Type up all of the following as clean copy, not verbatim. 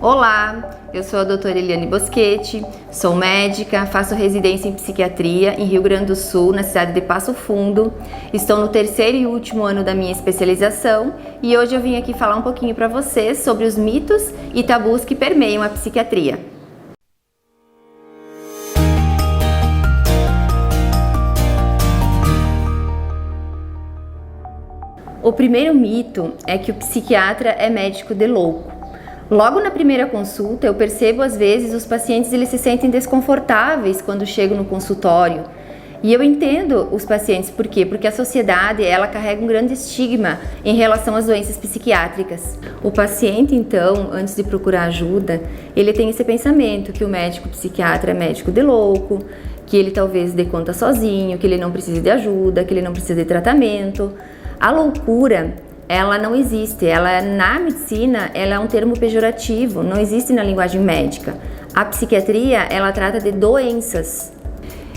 Olá, eu sou a doutora Eliane Boschetti, sou médica, faço residência em psiquiatria em Rio Grande do Sul, na cidade de Passo Fundo. Estou no terceiro e último ano da minha especialização e hoje eu vim aqui falar um pouquinho para vocês sobre os mitos e tabus que permeiam a psiquiatria. O primeiro mito é que o psiquiatra é médico de louco. Logo na primeira consulta, eu percebo às vezes os pacientes eles se sentem desconfortáveis quando chegam no consultório. E eu entendo os pacientes, por quê? Porque a sociedade ela carrega um grande estigma em relação às doenças psiquiátricas. O paciente, então, antes de procurar ajuda, ele tem esse pensamento que o médico psiquiatra é médico de louco, que ele talvez dê conta sozinho, que ele não precisa de ajuda, que ele não precisa de tratamento. A loucura, ela não existe, na medicina, ela é um termo pejorativo, não existe na linguagem médica. A psiquiatria, ela trata de doenças.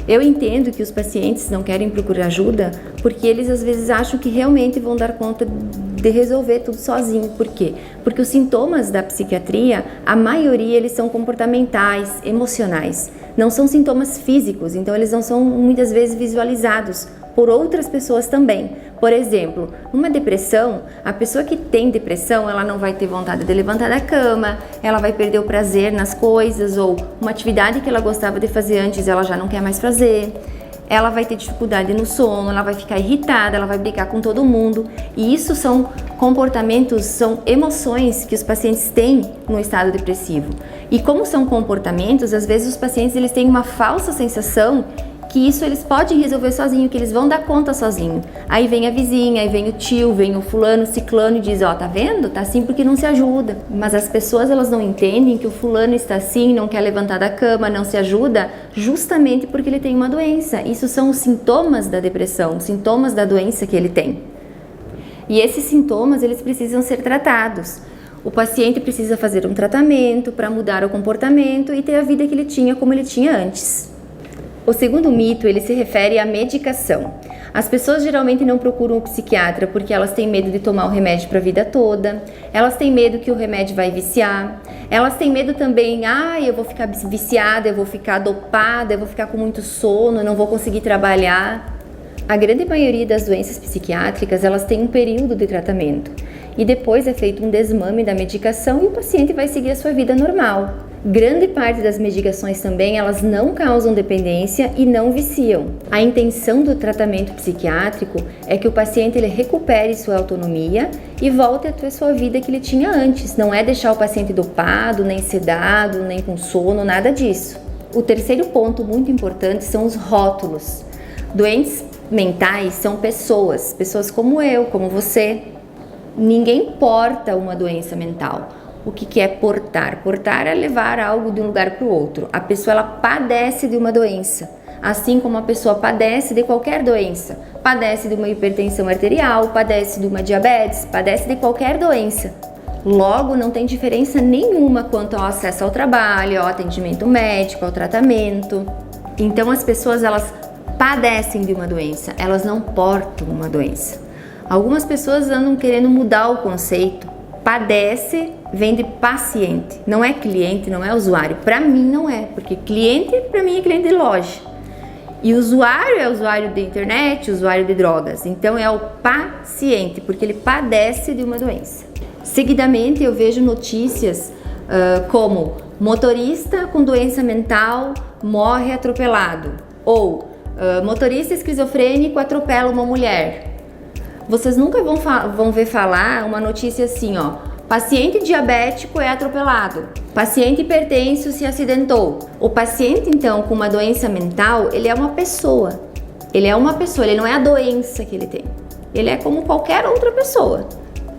Eu entendo que os pacientes não querem procurar ajuda porque eles às vezes acham que realmente vão dar conta de resolver tudo sozinho. Por quê? Porque os sintomas da psiquiatria, a maioria eles são comportamentais, emocionais. Não são sintomas físicos, então eles não são muitas vezes visualizados por outras pessoas também. Por exemplo, numa depressão, a pessoa que tem depressão, ela não vai ter vontade de levantar da cama, ela vai perder o prazer nas coisas, ou uma atividade que ela gostava de fazer antes, ela já não quer mais fazer. Ela vai ter dificuldade no sono, ela vai ficar irritada, ela vai brigar com todo mundo. E isso são comportamentos, são emoções que os pacientes têm no estado depressivo. E como são comportamentos, às vezes os pacientes eles têm uma falsa sensação que isso eles podem resolver sozinho, que eles vão dar conta sozinho. Aí vem a vizinha, aí vem o tio, vem o fulano, ciclano e diz, ó, tá vendo? Tá assim porque não se ajuda. Mas as pessoas elas não entendem que o fulano está assim, não quer levantar da cama, não se ajuda, justamente porque ele tem uma doença. Isso são os sintomas da depressão, os sintomas da doença que ele tem. E esses sintomas, eles precisam ser tratados. O paciente precisa fazer um tratamento para mudar o comportamento e ter a vida que ele tinha como ele tinha antes. O segundo mito, ele se refere à medicação. As pessoas geralmente não procuram o psiquiatra porque elas têm medo de tomar o remédio para a vida toda, elas têm medo que o remédio vai viciar, elas têm medo também, eu vou ficar viciada, eu vou ficar dopada, eu vou ficar com muito sono, não vou conseguir trabalhar. A grande maioria das doenças psiquiátricas, elas têm um período de tratamento e depois é feito um desmame da medicação e o paciente vai seguir a sua vida normal. Grande parte das medicações também, elas não causam dependência e não viciam. A intenção do tratamento psiquiátrico é que o paciente ele recupere sua autonomia e volte a ter sua vida que ele tinha antes. Não é deixar o paciente dopado, nem sedado, nem com sono, nada disso. O terceiro ponto muito importante são os rótulos. Doentes mentais são pessoas como eu, como você. Ninguém porta uma doença mental. O que é portar? Portar é levar algo de um lugar para o outro. A pessoa ela padece de uma doença, assim como a pessoa padece de qualquer doença. Padece de uma hipertensão arterial, padece de uma diabetes, padece de qualquer doença. Logo, não tem diferença nenhuma quanto ao acesso ao trabalho, ao atendimento médico, ao tratamento. Então, as pessoas elas padecem de uma doença, elas não portam uma doença. Algumas pessoas andam querendo mudar o conceito. Padece vem de paciente, não é cliente, não é usuário. Para mim não é, porque cliente para mim é cliente de loja. E usuário é usuário de internet, usuário de drogas. Então é o paciente, porque ele padece de uma doença. Seguidamente eu vejo notícias como motorista com doença mental morre atropelado ou motorista esquizofrênico atropela uma mulher. Vocês nunca vão ver falar uma notícia assim, ó, paciente diabético é atropelado, paciente hipertenso se acidentou. O paciente, então, com uma doença mental, ele é uma pessoa, ele não é a doença que ele tem, ele é como qualquer outra pessoa.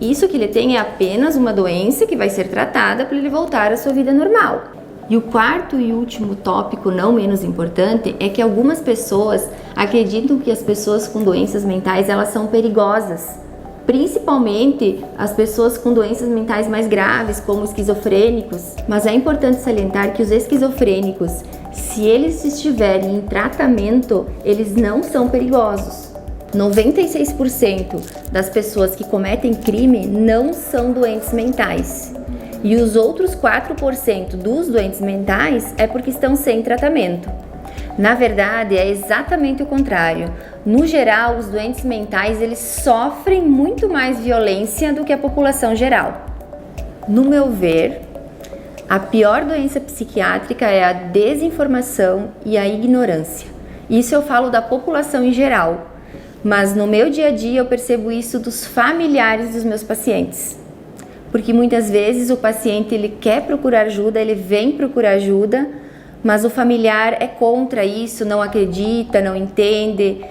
Isso que ele tem é apenas uma doença que vai ser tratada para ele voltar à sua vida normal. E o quarto e último tópico, não menos importante, é que algumas pessoas acreditam que as pessoas com doenças mentais elas são perigosas. Principalmente as pessoas com doenças mentais mais graves, como esquizofrênicos. Mas é importante salientar que os esquizofrênicos, se eles estiverem em tratamento, eles não são perigosos. 96% das pessoas que cometem crime não são doentes mentais. E os outros 4% dos doentes mentais é porque estão sem tratamento. Na verdade, é exatamente o contrário. No geral, os doentes mentais eles sofrem muito mais violência do que a população geral. No meu ver, a pior doença psiquiátrica é a desinformação e a ignorância. Isso eu falo da população em geral, mas no meu dia a dia eu percebo isso dos familiares dos meus pacientes. Porque muitas vezes o paciente ele quer procurar ajuda, ele vem procurar ajuda, mas o familiar é contra isso, não acredita, não entende.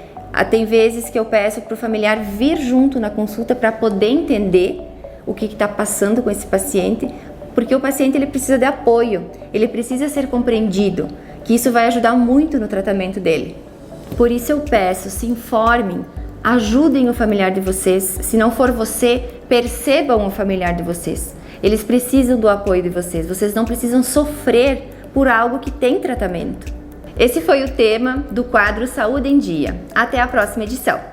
Tem vezes que eu peço para o familiar vir junto na consulta para poder entender o que está passando com esse paciente, porque o paciente ele precisa de apoio, ele precisa ser compreendido, que isso vai ajudar muito no tratamento dele. Por isso eu peço, se informem, ajudem o familiar de vocês. Se não for você, percebam o familiar de vocês. Eles precisam do apoio de vocês. Vocês não precisam sofrer por algo que tem tratamento. Esse foi o tema do quadro Saúde em Dia. Até a próxima edição.